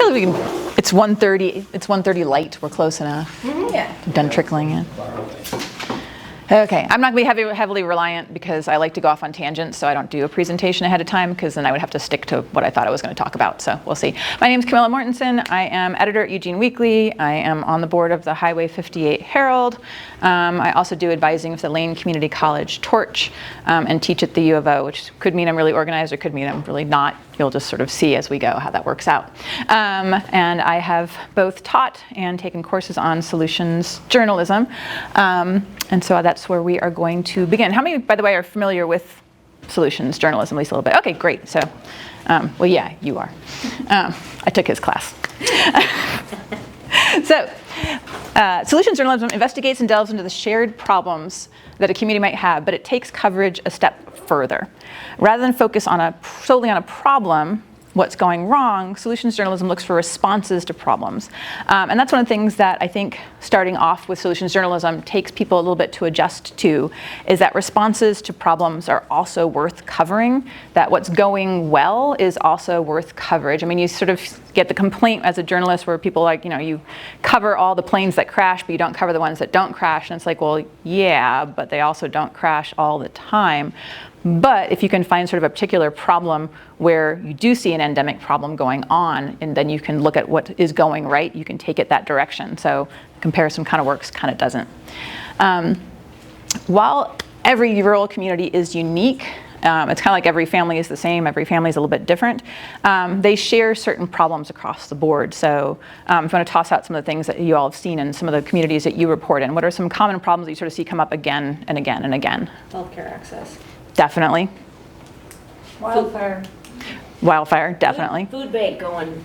feel like we can, it's 1:30. It's 1:30 light. We're close enough. Yeah. Done trickling in. Okay, I'm not going to be heavily reliant because I like to go off on tangents, so I don't do a presentation ahead of time because then I would have to stick to what I thought I was going to talk about, so we'll see. My name is Camilla Mortensen. I am editor at Eugene Weekly. I am on the board of the Highway 58 Herald. I also do advising for the Lane Community College Torch and teach at the U of O, which could mean I'm really organized or could mean I'm really not. You'll just sort of see as we go how that works out. And I have both taught and taken courses on solutions journalism. And so that's where we are going to begin. How many, by the way, are familiar with solutions journalism, at least a little bit? Okay, great. So, well, yeah, you are. I took his class. So, solutions journalism investigates and delves into the shared problems that a community might have, but it takes coverage a step further. Rather than focus on solely on a problem, what's going wrong, solutions journalism looks for responses to problems. And that's one of the things that I think starting off with solutions journalism takes people a little bit to adjust to, is that responses to problems are also worth covering, that what's going well is also worth coverage. I mean, you sort of get the complaint as a journalist where people like, you cover all the planes that crash, but you don't cover the ones that don't crash. And it's like, well, yeah, but they also don't crash all the time. But if you can find sort of a particular problem where you do see an endemic problem going on, and then you can look at what is going right, you can take it that direction. So comparison kind of works, kind of doesn't. While every rural community is unique, it's kind of like every family is the same, every family is a little bit different. They share certain problems across the board. So if you want to toss out some of the things that you all have seen in some of the communities that you report in, what are some common problems that you sort of see come up again and again and again? Healthcare access. Definitely. Wildfire, definitely. Food bank going.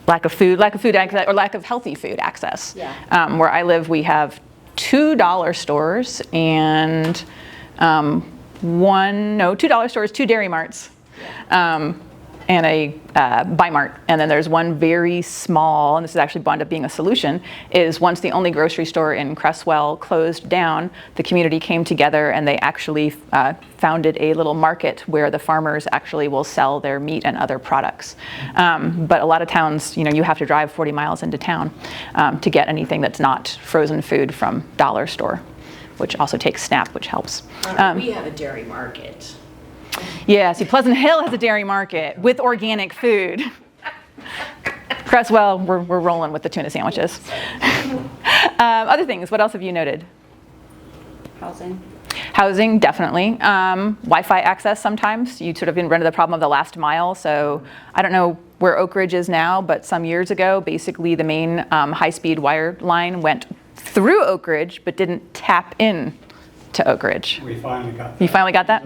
Lack of food access, or lack of healthy food access. Yeah. Where I live, we have $2 stores and $2 stores, 2 Dairy Marts, and a Buy Mart. And then there's one very small, and this is actually wound up being a solution, is once the only grocery store in Cresswell closed down, the community came together and they actually founded a little market where the farmers actually will sell their meat and other products. But a lot of towns, you have to drive 40 miles into town to get anything that's not frozen food from dollar store, which also takes SNAP, which helps. We have a dairy market. Yeah, see, Pleasant Hill has a dairy market with organic food. Cresswell, we're rolling with the tuna sandwiches. Other things, what else have you noted? Housing, definitely. Wi-Fi access sometimes. You sort of run into the problem of the last mile. So I don't know where Oak Ridge is now, but some years ago, basically the main high-speed wire line went through Oak Ridge, but didn't tap in to Oak Ridge. We finally got that. You finally got that?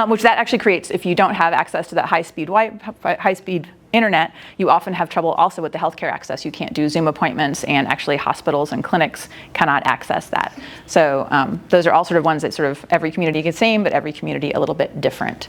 Which that actually creates, if you don't have access to that high-speed internet, you often have trouble also with the healthcare access. You can't do Zoom appointments, and actually hospitals and clinics cannot access that. So those are all sort of ones that sort of every community gets same, but every community a little bit different.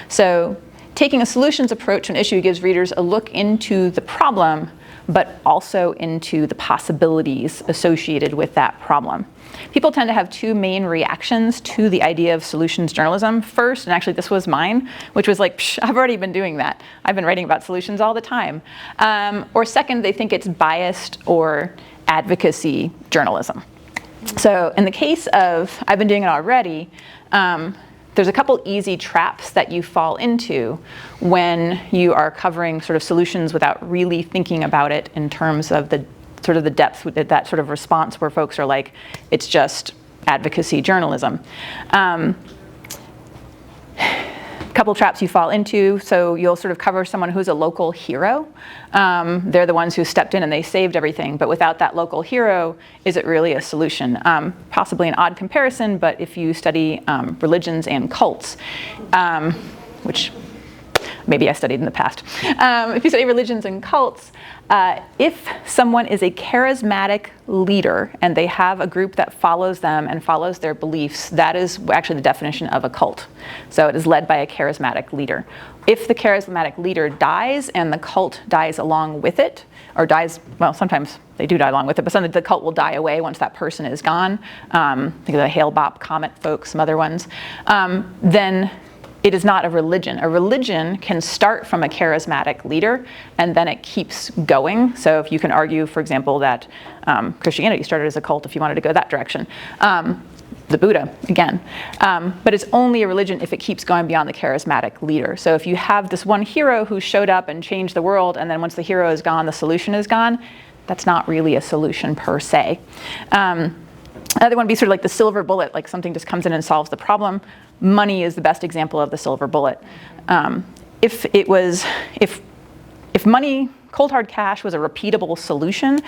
So taking a solutions approach to an issue gives readers a look into the problem, but also into the possibilities associated with that problem. People tend to have 2 main reactions to the idea of solutions journalism. First, and actually this was mine, which was like, I've already been doing that. I've been writing about solutions all the time. Or second, they think it's biased or advocacy journalism. So in the case of, I've been doing it already, there's a couple easy traps that you fall into when you are covering sort of solutions without really thinking about it in terms of the sort of the depth with that sort of response where folks are like, it's just advocacy journalism. Couple traps you fall into. So you'll sort of cover someone who's a local hero. They're the ones who stepped in and they saved everything. But without that local hero, is it really a solution? Possibly an odd comparison, but if you study religions and cults, which maybe I studied in the past. If you study religions and cults, if someone is a charismatic leader and they have a group that follows them and follows their beliefs, that is actually the definition of a cult. So it is led by a charismatic leader. If the charismatic leader dies and the cult dies along with it, or dies, well, sometimes they do die along with it, but sometimes the cult will die away once that person is gone. Think of the Hale-Bopp Comet folks, some other ones. Then it is not a religion. A religion can start from a charismatic leader, and then it keeps going. So if you can argue, for example, that Christianity started as a cult, if you wanted to go that direction. The Buddha, again. But it's only a religion if it keeps going beyond the charismatic leader. So if you have this one hero who showed up and changed the world, and then once the hero is gone, the solution is gone, that's not really a solution per se. Another one would be sort of like the silver bullet, like something just comes in and solves the problem. Money is the best example of the silver bullet. If money, cold hard cash, was a repeatable solution,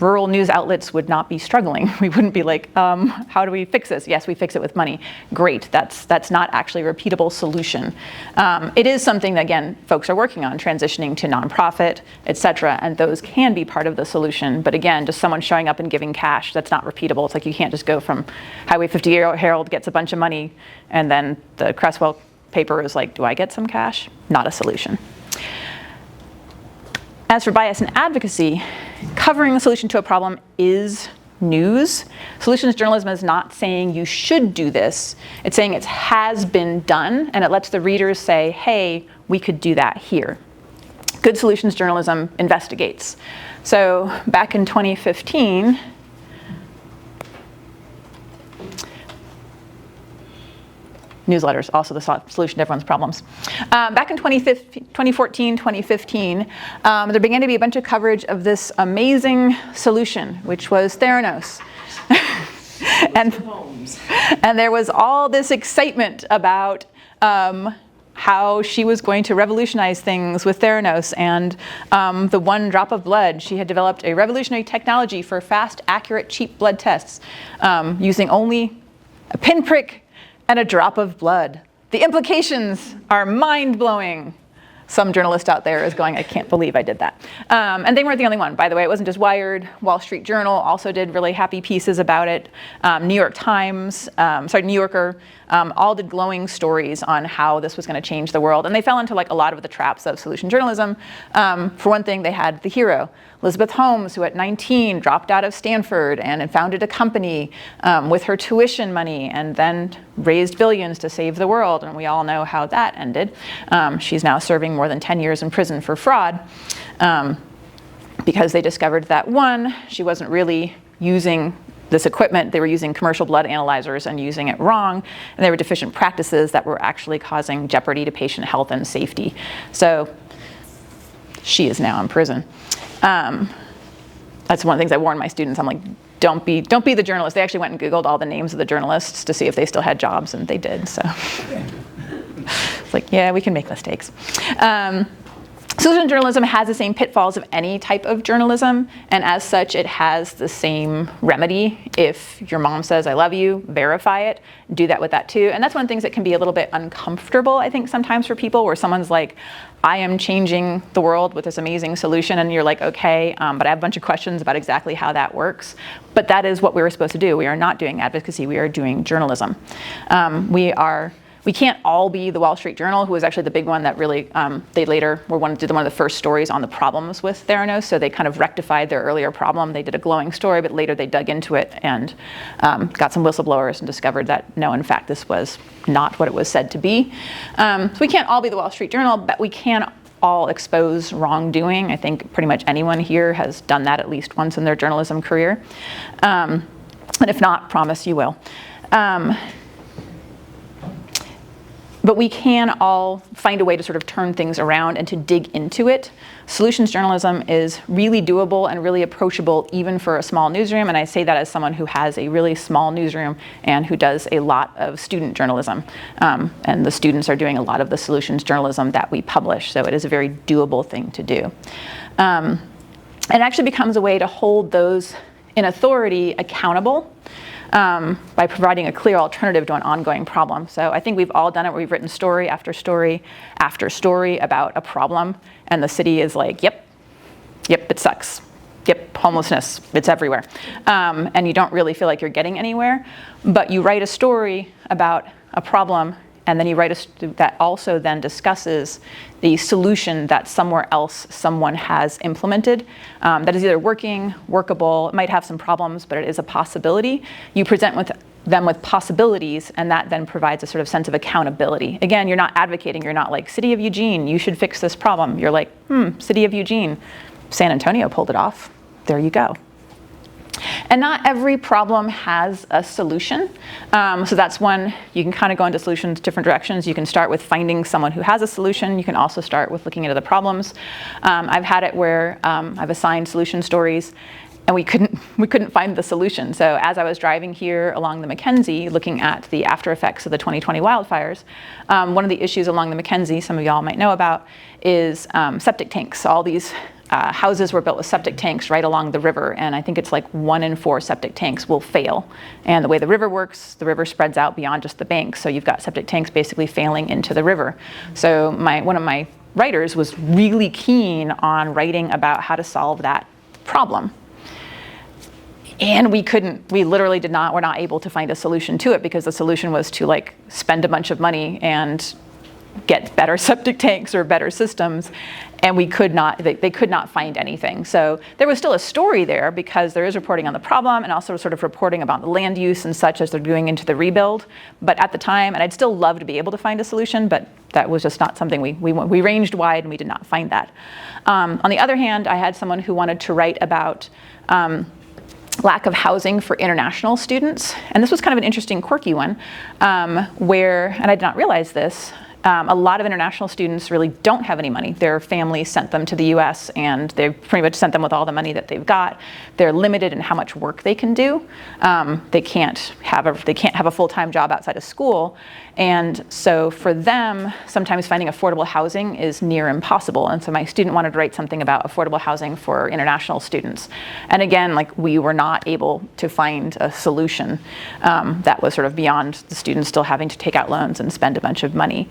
rural news outlets would not be struggling. We wouldn't be like, how do we fix this? Yes, we fix it with money. Great, that's not actually a repeatable solution. It is something that, again, folks are working on, transitioning to nonprofit, et cetera, and those can be part of the solution. But again, just someone showing up and giving cash, that's not repeatable. It's like you can't just go from Highway 50 Herald gets a bunch of money, and then the Cresswell paper is like, do I get some cash? Not a solution. As for bias and advocacy, covering the solution to a problem is news. Solutions journalism is not saying you should do this. It's saying it has been done, and it lets the readers say, hey, we could do that here. Good solutions journalism investigates. So back in 2015, newsletters, also the solution to everyone's problems. Back in 2014, 2015, there began to be a bunch of coverage of this amazing solution, which was Theranos. and there was all this excitement about how she was going to revolutionize things with Theranos and the one drop of blood. She had developed a revolutionary technology for fast, accurate, cheap blood tests using only a pinprick and a drop of blood. The implications are mind-blowing. Some journalist out there is going, I can't believe I did that. And they weren't the only one, by the way. It wasn't just Wired. Wall Street Journal also did really happy pieces about it. New Yorker, all did glowing stories on how this was going to change the world. And they fell into like a lot of the traps of solution journalism. For one thing, they had the hero, Elizabeth Holmes, who at 19 dropped out of Stanford and founded a company with her tuition money and then raised billions to save the world. And we all know how that ended. She's now serving more than 10 years in prison for fraud because they discovered that, one, she wasn't really using this equipment. They were using commercial blood analyzers and using it wrong, and there were deficient practices that were actually causing jeopardy to patient health and safety. So she is now in prison. That's one of the things I warn my students. I'm like, don't be the journalist. They actually went and Googled all the names of the journalists to see if they still had jobs, and they did. So it's like, yeah, we can make mistakes. Solution journalism has the same pitfalls of any type of journalism, and as such, it has the same remedy. If your mom says, I love you, verify it, do that with that too. And that's one of the things that can be a little bit uncomfortable, I think, sometimes for people, where someone's like, I am changing the world with this amazing solution, and you're like, okay, but I have a bunch of questions about exactly how that works. But that is what we were supposed to do. We are not doing advocacy, we are doing journalism. We can't all be the Wall Street Journal, who was actually the big one that really, they later did one of the first stories on the problems with Theranos. So they kind of rectified their earlier problem. They did a glowing story, but later they dug into it and got some whistleblowers and discovered that, no, in fact, this was not what it was said to be. So we can't all be the Wall Street Journal, but we can all expose wrongdoing. I think pretty much anyone here has done that at least once in their journalism career. And if not, promise you will. But we can all find a way to sort of turn things around and to dig into it. Solutions journalism is really doable and really approachable even for a small newsroom. And I say that as someone who has a really small newsroom and who does a lot of student journalism. And the students are doing a lot of the solutions journalism that we publish. So it is a very doable thing to do. It actually becomes a way to hold those in authority accountable. By providing a clear alternative to an ongoing problem. So I think we've all done it, where we've written story after story after story about a problem, and the city is like, yep, it sucks. Yep, homelessness, it's everywhere. And you don't really feel like you're getting anywhere, but you write a story about a problem, and then you write that also then discusses the solution that somewhere else someone has implemented that is either working, workable, it might have some problems, but it is a possibility. You present with them with possibilities, and that then provides a sort of sense of accountability. Again, you're not advocating, you're not like, City of Eugene, you should fix this problem. You're like, City of Eugene, San Antonio pulled it off. There you go. And not every problem has a solution. So that's one, you can kind of go into solutions different directions. You can start with finding someone who has a solution. You can also start with looking into the problems. I've had it where I've assigned solution stories and we couldn't find the solution. So as I was driving here along the Mackenzie, looking at the after effects of the 2020 wildfires, one of the issues along the Mackenzie, some of y'all might know about, is septic tanks. All these houses were built with septic tanks right along the river, and I think it's like 1 in 4 septic tanks will fail. And the way the river works, the river spreads out beyond just the banks, so you've got septic tanks basically failing into the river. So one of my writers was really keen on writing about how to solve that problem. And we literally were not able to find a solution to it, because the solution was to like spend a bunch of money and get better septic tanks or better systems, and they could not find anything. So there was still a story there, because there is reporting on the problem and also sort of reporting about the land use and such as they're doing into the rebuild. But at the time, and I'd still love to be able to find a solution, but that was just not something we ranged wide and we did not find that. On the other hand, I had someone who wanted to write about lack of housing for international students. And this was kind of an interesting, quirky one, where, and I did not realize this, a lot of international students really don't have any money. Their families sent them to the US and they've pretty much sent them with all the money that they've got. They're limited in how much work they can do. They can't have a full-time job outside of school. And so for them, sometimes finding affordable housing is near impossible. And so my student wanted to write something about affordable housing for international students. And again, like, we were not able to find a solution that was sort of beyond the students still having to take out loans and spend a bunch of money.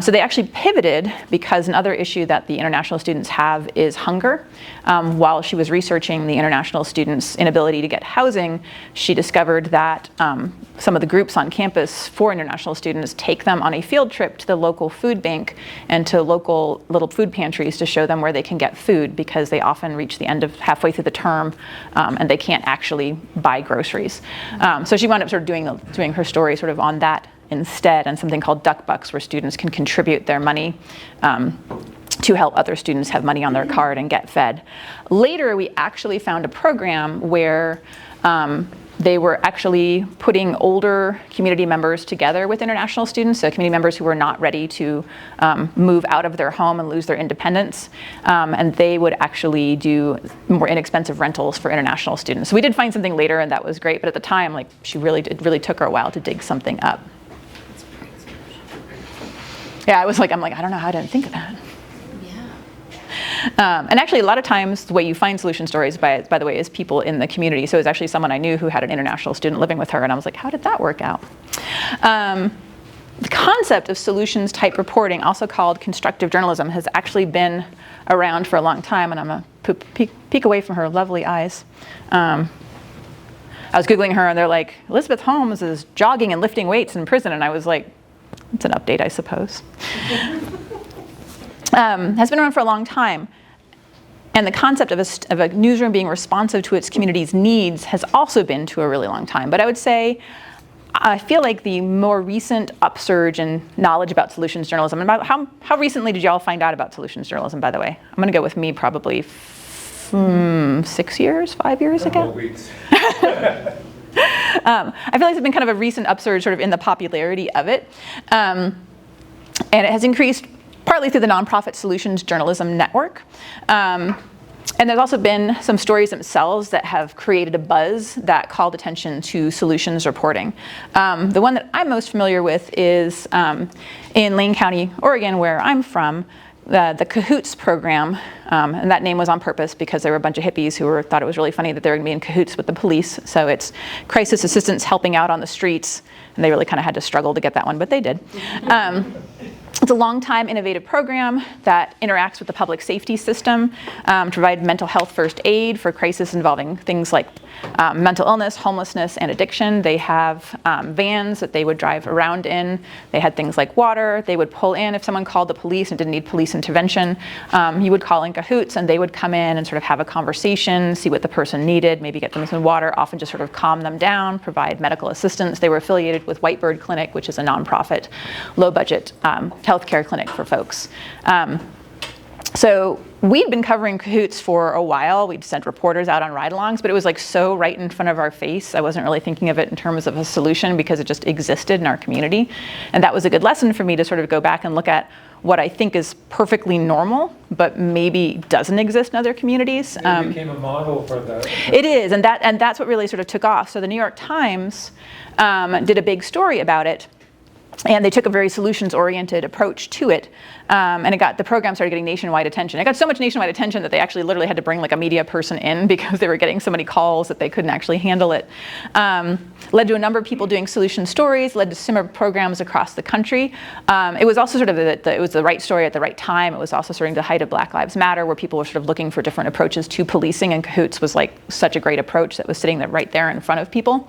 So they actually pivoted, because another issue that the international students have is hunger. While she was researching the international students' inability to get housing, she discovered that some of the groups on campus for international students take them on a field trip to the local food bank and to local little food pantries to show them where they can get food, because they often reach the end of halfway through the term and they can't actually buy groceries. So she wound up sort of doing her story sort of on that instead, and something called duck bucks, where students can contribute their money to help other students have money on their card and get fed. Later, we actually found a program where they were actually putting older community members together with international students, so community members who were not ready to move out of their home and lose their independence, and they would actually do more inexpensive rentals for international students. So we did find something later, and that was great, but at the time, like, it really took her a while to dig something up. Yeah, I'm like, I don't know how I didn't think of that. Yeah. And actually, a lot of times, the way you find solution stories, by the way, is people in the community. So it was actually someone I knew who had an international student living with her, and I was like, how did that work out? The concept of solutions type reporting, also called constructive journalism, has actually been around for a long time, and I'm gonna peek away from her lovely eyes. I was Googling her, and they're like, Elizabeth Holmes is jogging and lifting weights in prison, and I was like, it's an update, I suppose. Has been around for a long time. And the concept of a newsroom being responsive to its community's needs has also been to a really long time. But I would say, I feel like the more recent upsurge in knowledge about solutions journalism, and about how recently did y'all find out about solutions journalism, by the way? I'm gonna go with me probably 6 years, 5 years ago. Weeks. I feel like it's been kind of a recent upsurge sort of in the popularity of it. And it has increased partly through the nonprofit Solutions Journalism Network. And there's also been some stories themselves that have created a buzz that called attention to solutions reporting. The one that I'm most familiar with is in Lane County, Oregon, where I'm from, the Cahoots program, and that name was on purpose because there were a bunch of hippies who thought it was really funny that they were going to be in cahoots with the police. So it's crisis assistance helping out on the streets, and they really kind of had to struggle to get that one, but they did. It's a long-time innovative program that interacts with the public safety system to provide mental health first aid for crises involving things like mental illness, homelessness, and addiction. They have vans that they would drive around in. They had things like water. They would pull in if someone called the police and didn't need police intervention. You would call in cahoots, and they would come in and sort of have a conversation, see what the person needed, maybe get them some water, often just sort of calm them down, provide medical assistance. They were affiliated with Whitebird Clinic, which is a nonprofit, low-budget healthcare clinic for folks. So we'd been covering cahoots for a while. We'd sent reporters out on ride-alongs, but it was like so right in front of our face. I wasn't really thinking of it in terms of a solution because it just existed in our community. And that was a good lesson for me to sort of go back and look at what I think is perfectly normal, but maybe doesn't exist in other communities. It became a model for that. It is, and that's what really sort of took off. So the New York Times did a big story about it. And they took a very solutions-oriented approach to it, and the program started getting nationwide attention. It got so much nationwide attention that they actually literally had to bring like a media person in because they were getting so many calls that they couldn't actually handle it. Led to a number of people doing solution stories, led to similar programs across the country. It was also sort of it was the right story at the right time. It was also starting the height of Black Lives Matter, where people were sort of looking for different approaches to policing, and cahoots was like such a great approach that was sitting there right there in front of people.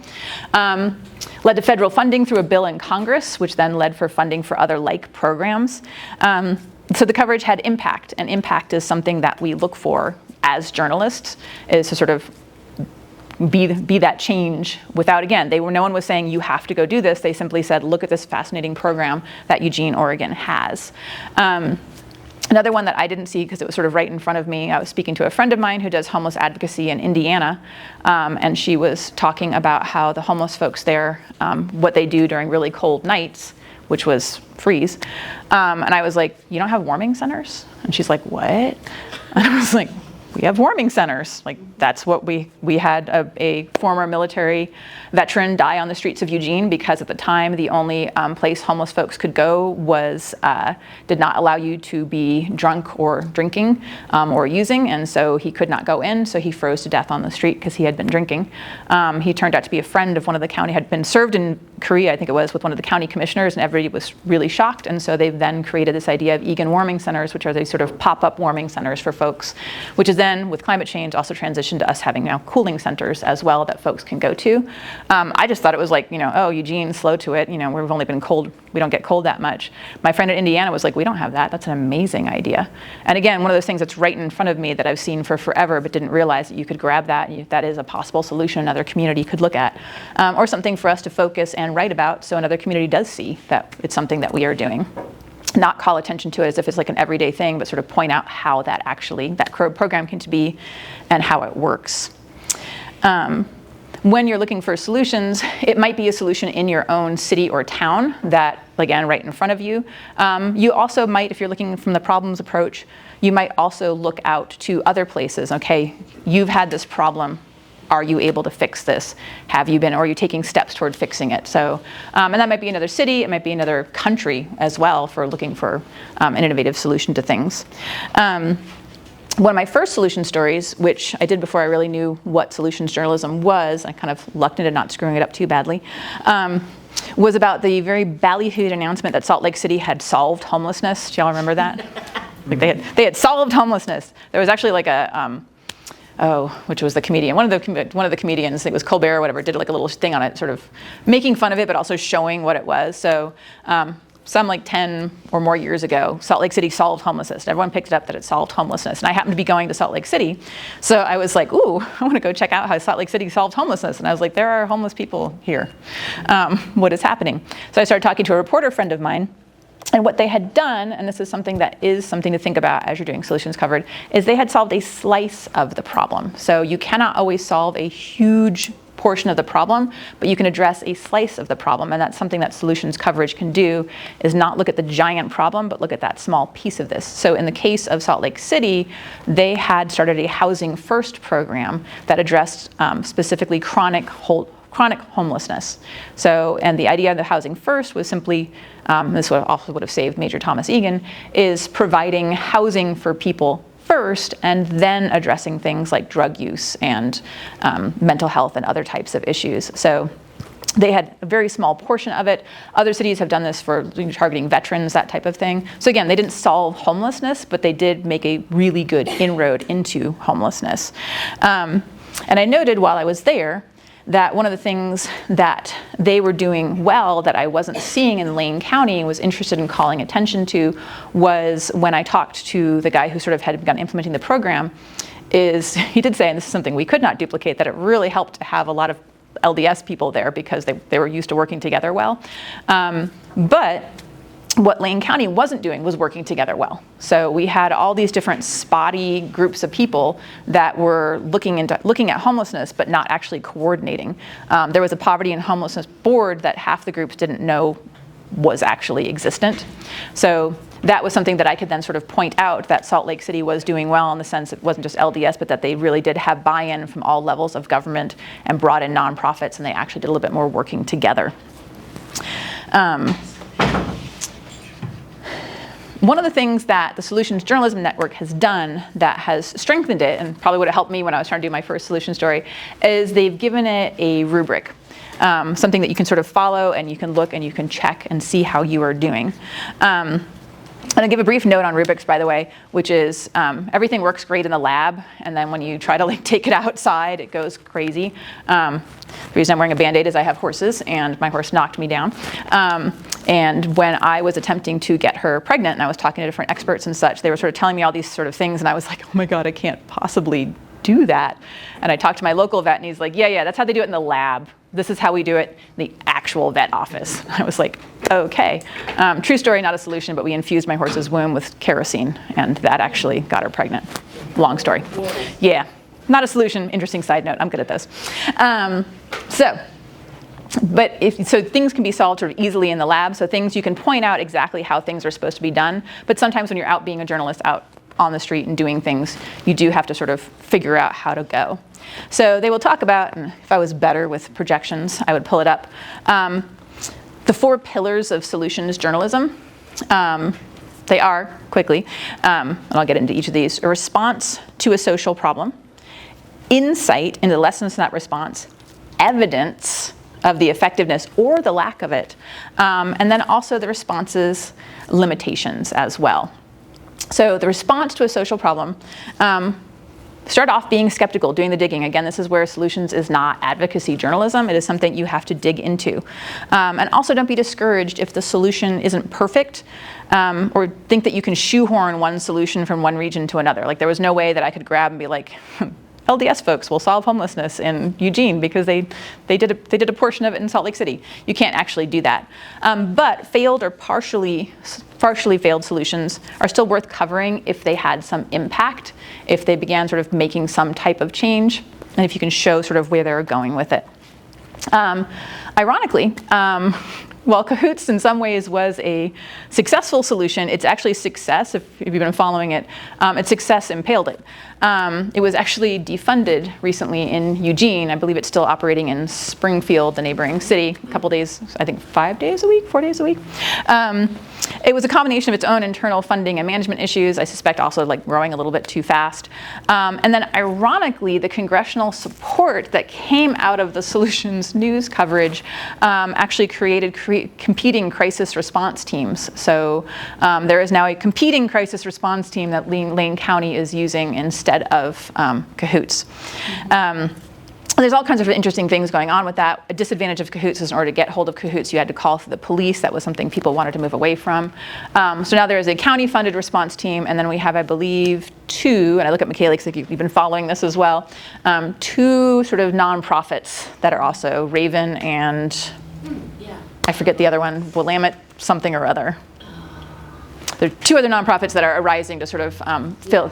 Led to federal funding through a bill in Congress, which then led for funding for other like programs. So the coverage had impact, and impact is something that we look for as journalists, is to sort of be that change without, again, no one was saying you have to go do this. They simply said, look at this fascinating program that Eugene, Oregon has. Another one that I didn't see because it was sort of right in front of me, I was speaking to a friend of mine who does homeless advocacy in Indiana, and she was talking about how the homeless folks there, what they do during really cold nights, which was freeze. And I was like, you don't have warming centers? And she's like, what? And I was like, we have warming centers. Like, that's what we had a former military veteran die on the streets of Eugene because at the time the only place homeless folks could go was, did not allow you to be drunk or drinking or using, and so he could not go in, so he froze to death on the street because he had been drinking. He turned out to be a friend of one of the county, had been served in Korea, I think it was, with one of the county commissioners, and everybody was really shocked, and so they then created this idea of Egan warming centers, which are these sort of pop-up warming centers for folks, which is then, with climate change, also transitioned to us having now cooling centers as well that folks can go to. I just thought it was like, oh, Eugene's slow to it, we've only been cold, we don't get cold that much. My friend in Indiana was like, we don't have that, that's an amazing idea. And again, one of those things that's right in front of me that I've seen for forever but didn't realize that you could grab that, and that is a possible solution another community could look at. Or something for us to focus and write about so another community does see that it's something that we are doing. Not call attention to it as if it's like an everyday thing, but sort of point out how that program can be and how it works. When you're looking for solutions, it might be a solution in your own city or town that, again, right in front of you. You also might, if you're looking from the problems approach, you might also look out to other places. Okay, you've had this problem. Are you able to fix this? Have you been, or are you taking steps toward fixing it? So, and that might be another city, it might be another country as well for looking for an innovative solution to things. One of my first solution stories, which I did before I really knew what solutions journalism was, I kind of lucked into not screwing it up too badly, was about the very ballyhooed announcement that Salt Lake City had solved homelessness. Do y'all remember that? Like they had solved homelessness. There was actually like a, which was the comedian. One of the comedians, I think it was Colbert or whatever, did like a little thing on it, sort of making fun of it, but also showing what it was. So some like 10 or more years ago, Salt Lake City solved homelessness. Everyone picked it up that it solved homelessness. And I happened to be going to Salt Lake City. So I was like, ooh, I want to go check out how Salt Lake City solved homelessness. And I was like, there are homeless people here. What is happening? So I started talking to a reporter friend of mine. And what they had done, and this is something to think about as you're doing solutions covered, is they had solved a slice of the problem. So you cannot always solve a huge portion of the problem, but you can address a slice of the problem. And that's something that solutions coverage can do, is not look at the giant problem, but look at that small piece of this. So in the case of Salt Lake City, they had started a Housing First program that addressed specifically chronic homelessness. So, and the idea of the Housing First was simply, this also would have saved Major Thomas Egan, is providing housing for people first and then addressing things like drug use and mental health and other types of issues. So They had a very small portion of it. Other cities have done this for targeting veterans, that type of thing. So again, they didn't solve homelessness, but they did make a really good inroad into homelessness. And I noted while I was there that one of the things that they were doing well that I wasn't seeing in Lane County and was interested in calling attention to was when I talked to the guy who sort of had begun implementing the program, is he did say, and this is something we could not duplicate, that it really helped to have a lot of LDS people there because they were used to working together well. But what Lane County wasn't doing was working together well. So we had all these different spotty groups of people that were looking at homelessness, but not actually coordinating. There was a poverty and homelessness board that half the groups didn't know was actually existent. So that was something that I could then sort of point out that Salt Lake City was doing well in the sense it wasn't just LDS, but that they really did have buy-in from all levels of government and brought in nonprofits, and they actually did a little bit more working together. One of the things that the Solutions Journalism Network has done that has strengthened it, and probably would have helped me when I was trying to do my first solution story, is they've given it a rubric. Something that you can sort of follow and you can look and you can check and see how you are doing. And I'll give a brief note on rubrics, by the way, which is everything works great in the lab, and then when you try to take it outside, it goes crazy. The reason I'm wearing a Band-Aid is I have horses, and my horse knocked me down. And when I was attempting to get her pregnant, and I was talking to different experts and such, they were sort of telling me all these sort of things, and I was like, oh my God, I can't possibly do that. And I talked to my local vet, and he's like, yeah, that's how they do it in the lab. This is how we do it in the actual vet office. I was like, okay. True story, not a solution, but we infused my horse's womb with kerosene, and that actually got her pregnant. Long story. Yeah, not a solution. Interesting side note. I'm good at this. So things can be solved sort of easily in the lab. So things you can point out exactly how things are supposed to be done. But sometimes when you're out being a journalist out on the street and doing things, you do have to sort of figure out how to go. So they will talk about, and if I was better with projections, I would pull it up, the 4 pillars of solutions journalism. They are, quickly, and I'll get into each of these, a response to a social problem, insight into lessons from that response, evidence of the effectiveness or the lack of it, and then also the response's limitations as well. So the response to a social problem, start off being skeptical, doing the digging. Again, this is where solutions is not advocacy journalism. It is something you have to dig into. And also don't be discouraged if the solution isn't perfect, or think that you can shoehorn one solution from one region to another. Like there was no way that I could grab and be like, LDS folks will solve homelessness in Eugene because they did a portion of it in Salt Lake City. You can't actually do that. But failed or partially failed solutions are still worth covering if they had some impact, if they began sort of making some type of change, and if you can show sort of where they're going with it. Ironically, while Cahoots in some ways was a successful solution, it's actually success, if you've been following it, its success impaled it. It was actually defunded recently in Eugene. I believe it's still operating in Springfield, the neighboring city, a couple days, I think 5 days a week, 4 days a week. It was a combination of its own internal funding and management issues, I suspect also like growing a little bit too fast. And then ironically, the congressional support that came out of the solutions news coverage actually created competing crisis response teams. So there is now a competing crisis response team that Lane County is using instead of Cahoots. There's all kinds of interesting things going on with that. A disadvantage of Cahoots is in order to get hold of Cahoots, you had to call for the police. That was something people wanted to move away from. So now there is a county-funded response team, and then we have, I believe, 2, and I look at Michaela because you've been following this as well, 2 sort of nonprofits that are also Raven and I forget the other one, Willamette something or other. There are 2 other nonprofits that are arising to sort of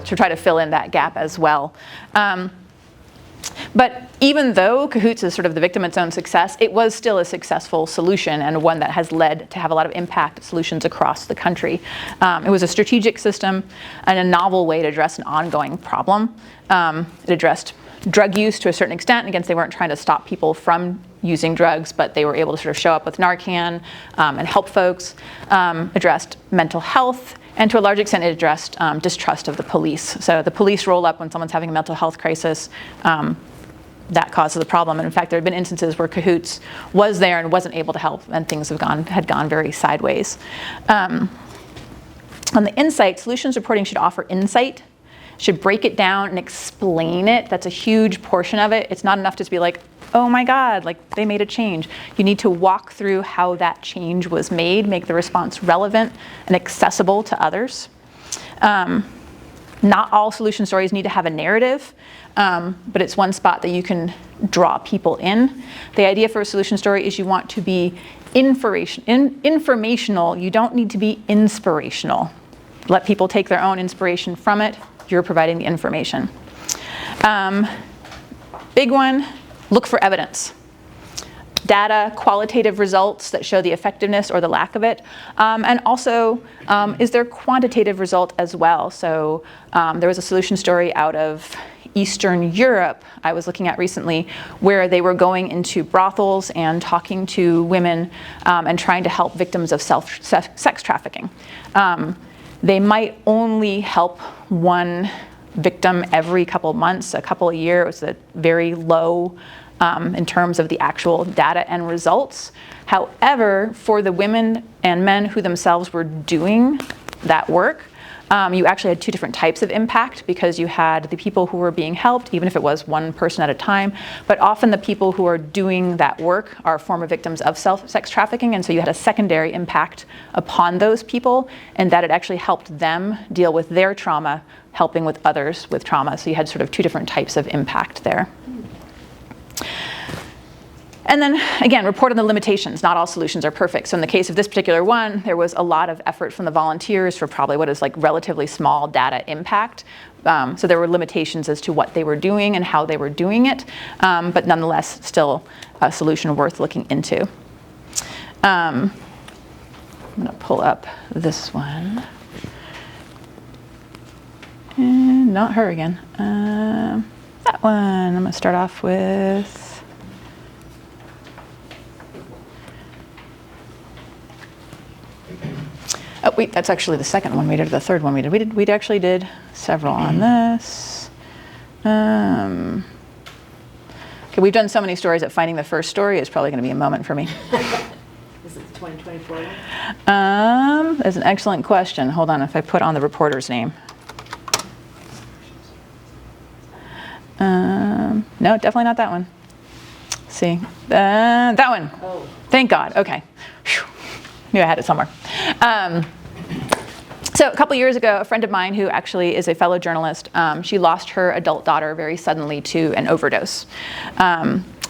try to fill in that gap as well. But even though Cahoots is sort of the victim of its own success, it was still a successful solution and one that has led to have a lot of impact solutions across the country. It was a strategic system and a novel way to address an ongoing problem. It addressed drug use to a certain extent. Again, they weren't trying to stop people from using drugs, but they were able to sort of show up with Narcan and help folks. Addressed mental health, and to a large extent, it addressed distrust of the police. So the police roll up when someone's having a mental health crisis. that causes the problem. And in fact, there have been instances where Cahoots was there and wasn't able to help, and things had gone very sideways. On the insight, solutions reporting should offer insight, should break it down and explain it. That's a huge portion of it. It's not enough to be like, oh my God, like they made a change. You need to walk through how that change was made, make the response relevant and accessible to others. Not all solution stories need to have a narrative, but it's one spot that you can draw people in. The idea for a solution story is you want to be informational. You don't need to be inspirational. Let people take their own inspiration from it. You're providing the information. Big one, look for evidence. Data, qualitative results that show the effectiveness or the lack of it. And also, is there quantitative result as well? So there was a solution story out of Eastern Europe I was looking at recently where they were going into brothels and talking to women and trying to help victims of sex trafficking. They might only help one victim every couple of months, a couple a year. It was a very low in terms of the actual data and results. However, for the women and men who themselves were doing that work, you actually had two different types of impact, because you had the people who were being helped, even if it was one person at a time, but often the people who are doing that work are former victims of sex trafficking, and so you had a secondary impact upon those people, and that it actually helped them deal with their trauma, helping with others with trauma. So you had sort of two different types of impact there. And then, again, report on the limitations. Not all solutions are perfect. So in the case of this particular one, there was a lot of effort from the volunteers for probably what is like relatively small data impact. So there were limitations as to what they were doing and how they were doing it, but nonetheless, still a solution worth looking into. I'm going to pull up this one. And not her again. That one, I'm going to start off with. Oh, wait, that's actually the second one we did, or the third one we did. We actually did several on this. Okay, we've done so many stories that finding the first story is probably going to be a moment for me. Is it the 2024 one? That's an excellent question. Hold on, if I put on the reporter's name. No, definitely not that one. Let's see, that one. Oh. Thank God. Okay. Whew. Knew I had it somewhere. So a couple years ago, a friend of mine who actually is a fellow journalist, she lost her adult daughter very suddenly to an overdose.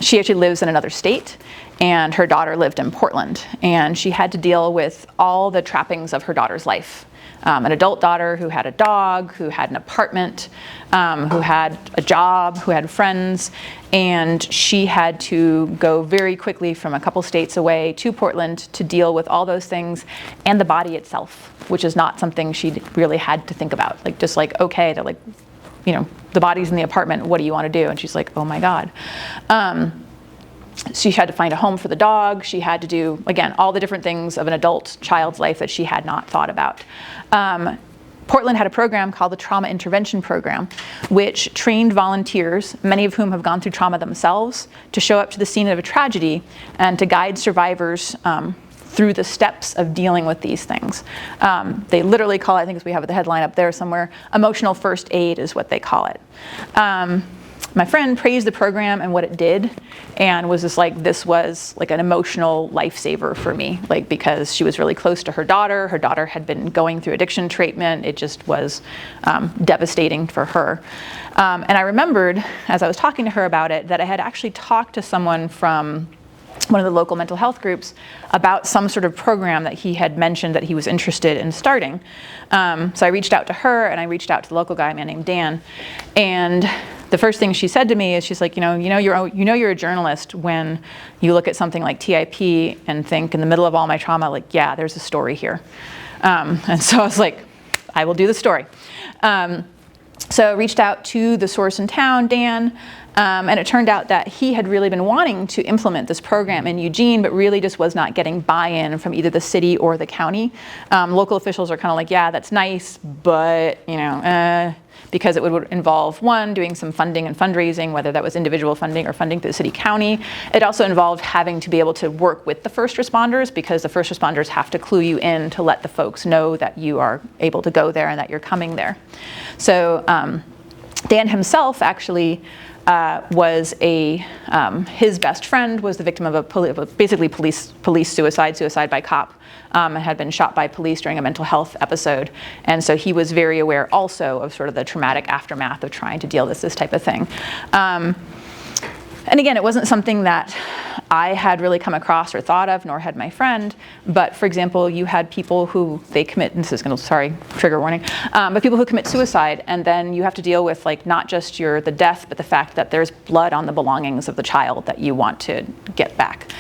She actually lives in another state, and her daughter lived in Portland, and she had to deal with all the trappings of her daughter's life. An adult daughter who had a dog, who had an apartment, who had a job, who had friends, and she had to go very quickly from a couple states away to Portland to deal with all those things and the body itself, which is not something she really had to think about. Like, just like, okay, they're like, you know, the body's in the apartment, what do you want to do? And she's like, oh my God. She had to find a home for the dog. She had to do, again, all the different things of an adult child's life that she had not thought about. Portland had a program called the Trauma Intervention Program, which trained volunteers, many of whom have gone through trauma themselves, to show up to the scene of a tragedy and to guide survivors through the steps of dealing with these things. They literally call it, I think as we have the headline up there somewhere, emotional first aid is what they call it. My friend praised the program and what it did, and was just like, this was like an emotional lifesaver for me, like, because she was really close to her daughter. Her daughter had been going through addiction treatment. It just was devastating for her. And I remembered, as I was talking to her about it, that I had actually talked to someone from one of the local mental health groups about some sort of program that he had mentioned that he was interested in starting. So I reached out to her, and I reached out to the local guy, a man named Dan, and the first thing she said to me is, she's like, you know you're a journalist when you look at something like TIP and think, in the middle of all my trauma, like, yeah, there's a story here. And so I was like, I will do the story. So I reached out to the source in town, Dan, and it turned out that he had really been wanting to implement this program in Eugene, but really just was not getting buy-in from either the city or the county. Local officials are kind of like, yeah, that's nice, but, you know, because it would involve, one, doing some funding and fundraising, whether that was individual funding or funding through the city county. It also involved having to be able to work with the first responders, because the first responders have to clue you in to let the folks know that you are able to go there and that you're coming there. So Dan himself actually was his best friend was the victim of basically police suicide by cop, and had been shot by police during a mental health episode. And so he was very aware also of sort of the traumatic aftermath of trying to deal with this type of thing. And again, it wasn't something that I had really come across or thought of, nor had my friend. But for example, you had people who they commit, this is going to, sorry, trigger warning, but people who commit suicide, and then you have to deal with like not just the death, but the fact that there's blood on the belongings of the child that you want to get back.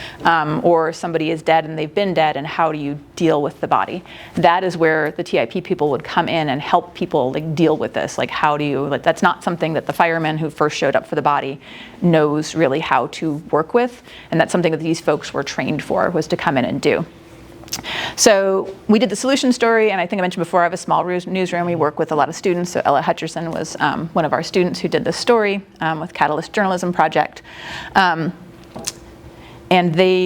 Or somebody is dead and they've been dead, and how do you deal with the body? That is where the TIP people would come in and help people like deal with this. Like how do you, like that's not something that the fireman who first showed up for the body knows really how to work with, and that's something that these folks were trained for, was to come in and do. So we did the solution story, and I think I mentioned before I have a small newsroom. We work with a lot of students. So Ella Hutcherson was one of our students who did this story with Catalyst Journalism Project. And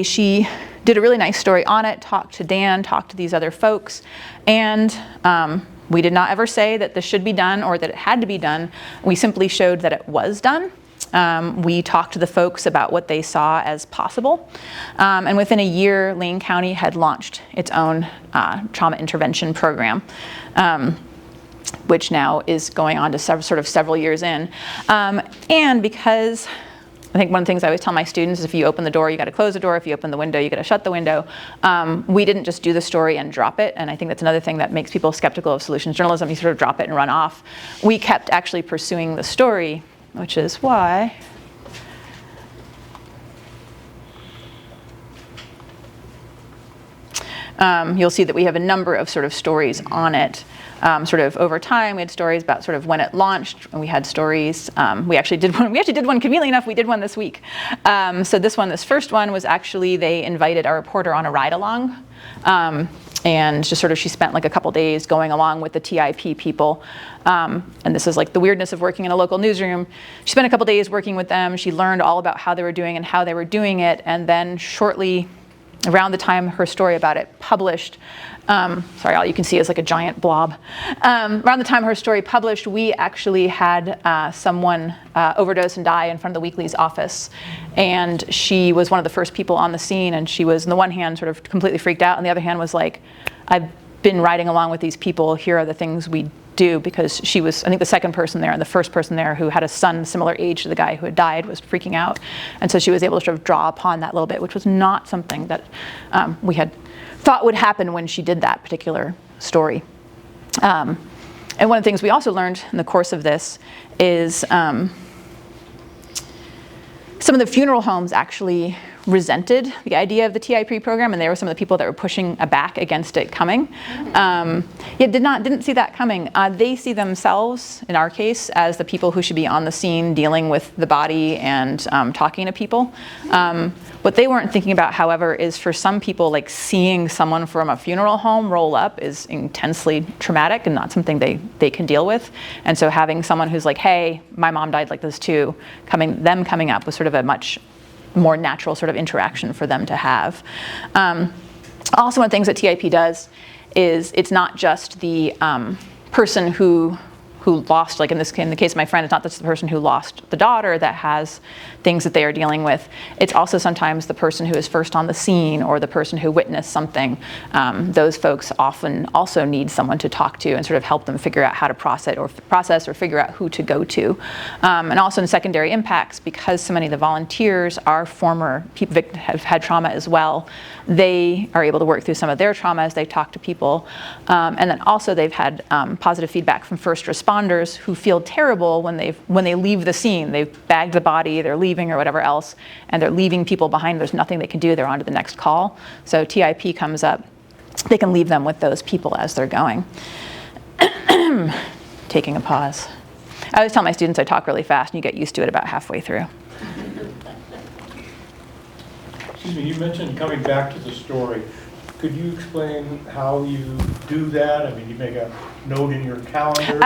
she did a really nice story on it, talked to Dan, talked to these other folks, and we did not ever say that this should be done or that it had to be done. We simply showed that it was done. We talked to the folks about what they saw as possible. And within a year, Lane County had launched its own trauma intervention program, which now is going on to several years in. And because I think one of the things I always tell my students is if you open the door, you got to close the door. If you open the window, you got to shut the window. We didn't just do the story and drop it. And I think that's another thing that makes people skeptical of solutions journalism. You sort of drop it and run off. We kept actually pursuing the story, which is why you'll see that we have a number of sort of stories on it. Sort of over time, we had stories about sort of when it launched, and we had stories. We actually did one. Conveniently enough, we did one this week. So this first one was actually they invited our reporter on a ride along. And just sort of she spent like a couple days going along with the TIP people. And this is like the weirdness of working in a local newsroom. She spent a couple days working with them. She learned all about how they were doing and how they were doing it. And then shortly around the time her story about it published, sorry, all you can see is like a giant blob. Around the time her story published, we actually had someone overdose and die in front of the Weekly's office. And she was one of the first people on the scene, and she was, on the one hand, sort of completely freaked out, and the other hand was like, I've been riding along with these people, here are the things we do, because she was, I think, the second person there, and the first person there who had a son similar age to the guy who had died was freaking out. And so she was able to sort of draw upon that a little bit, which was not something that we had thought would happen when she did that particular story. And one of the things we also learned in the course of this is some of the funeral homes actually resented the idea of the TIP program, and they were some of the people that were pushing back against it coming. Didn't see that coming. They see themselves, in our case, as the people who should be on the scene dealing with the body and talking to people. What they weren't thinking about, however, is for some people, like seeing someone from a funeral home roll up is intensely traumatic and not something they can deal with. And so having someone who's like, hey, my mom died like this too, coming up was sort of a much more natural sort of interaction for them to have. Also, one of the things that TIP does is it's not just the person who lost, like in the case of my friend, it's not just the person who lost the daughter that has things that they are dealing with. It's also sometimes the person who is first on the scene or the person who witnessed something. Those folks often also need someone to talk to and sort of help them figure out how to process or figure out who to go to. And also in secondary impacts, because so many of the volunteers are former people have had trauma as well, they are able to work through some of their trauma as they talk to people. And then also they've had positive feedback from first responders who feel terrible when they leave the scene. They've bagged the body, they're leaving or whatever else, and they're leaving people behind. There's nothing they can do. They're on to the next call. So TIP comes up. They can leave them with those people as they're going. Taking a pause. I always tell my students I talk really fast, and you get used to it about halfway through. Excuse me, you mentioned coming back to the story. Could you explain how you do that? I mean, you make a note in your calendar?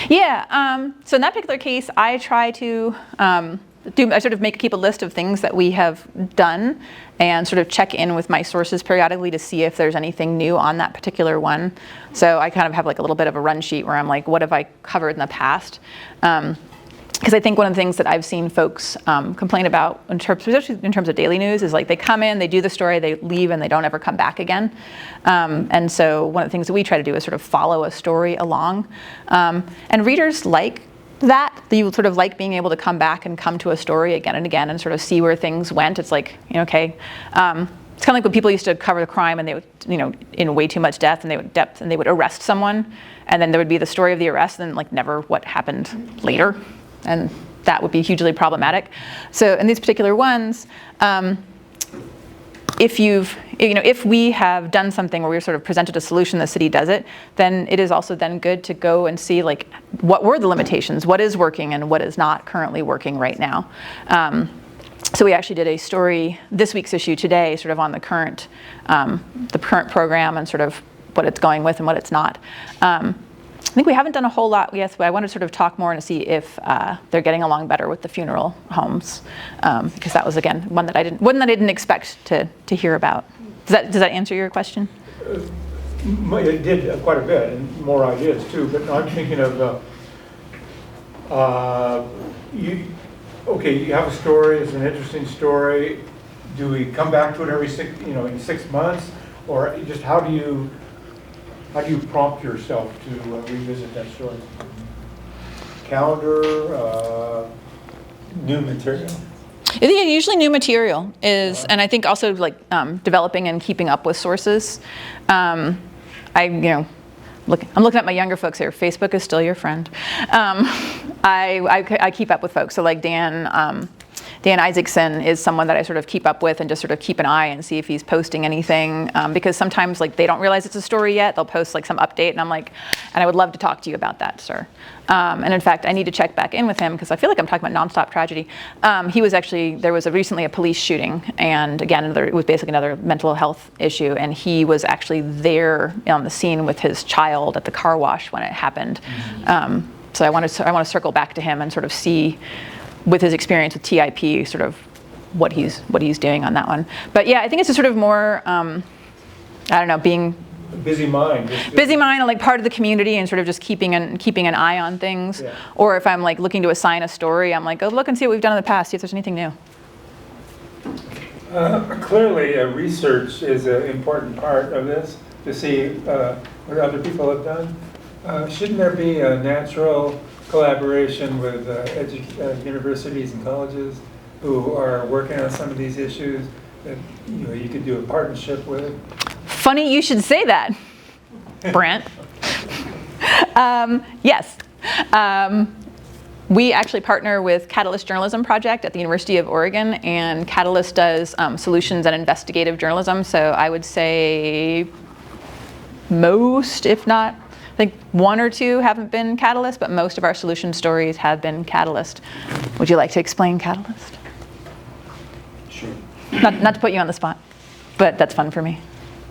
Yeah, so in that particular case, I try to I sort of keep a list of things that we have done and sort of check in with my sources periodically to see if there's anything new on that particular one. So I kind of have like a little bit of a run sheet where I'm like, what have I covered in the past? Because I think one of the things that I've seen folks complain about, especially in terms of daily news, is like they come in, they do the story, they leave, and they don't ever come back again. And so one of the things that we try to do is sort of follow a story along. And readers like that. You sort of like being able to come back and come to a story again and again and sort of see where things went. It's like, okay. It's kind of like when people used to cover the crime and they would, in way too much depth, and they would arrest someone, and then there would be the story of the arrest and like never what happened later. And that would be hugely problematic. So in these particular ones, if we have done something where we're sort of presented a solution, the city does it, then it is also then good to go and see like what were the limitations, what is working and what is not currently working right now. So we actually did a story this week's issue today, sort of on the current program and sort of what it's going with and what it's not. I think we haven't done a whole lot yet, but I want to sort of talk more and see if they're getting along better with the funeral homes, because that was again one that I didn't expect to hear about. Does that answer your question? It did quite a bit, and more ideas too. But I'm thinking of you have a story. It's an interesting story. Do we come back to it every in 6 months, or just how do you prompt yourself to revisit that story? Calendar, new material? I think usually new material is, and I think also like developing and keeping up with sources. I'm looking at my younger folks here. Facebook is still your friend. I keep up with folks. So like Dan Isaacson is someone that I sort of keep up with and just sort of keep an eye and see if he's posting anything, because sometimes like they don't realize it's a story yet. They'll post like some update and I'm like, and I would love to talk to you about that, sir. And in fact, I need to check back in with him because I feel like I'm talking about nonstop tragedy. There was recently a police shooting, and again, it was basically another mental health issue, and he was actually there on the scene with his child at the car wash when it happened. So I want to circle back to him and sort of see, with his experience with TIP, sort of what he's doing on that one. But yeah, I think it's just sort of more, being busy mind, and like part of the community and sort of just keeping an eye on things. Yeah. Or if I'm like looking to assign a story, I'm like, go look and see what we've done in the past, see if there's anything new. Clearly, research is an important part of this, to see what other people have done. Shouldn't there be a natural collaboration with universities and colleges who are working on some of these issues that you could do a partnership with? Funny you should say that, Brent. Yes. We actually partner with Catalyst Journalism Project at the University of Oregon, and Catalyst does solutions and investigative journalism. So I would say most, if not, I think one or two haven't been Catalyst, but most of our solution stories have been Catalyst. Would you like to explain Catalyst? Sure. Not to put you on the spot, but that's fun for me.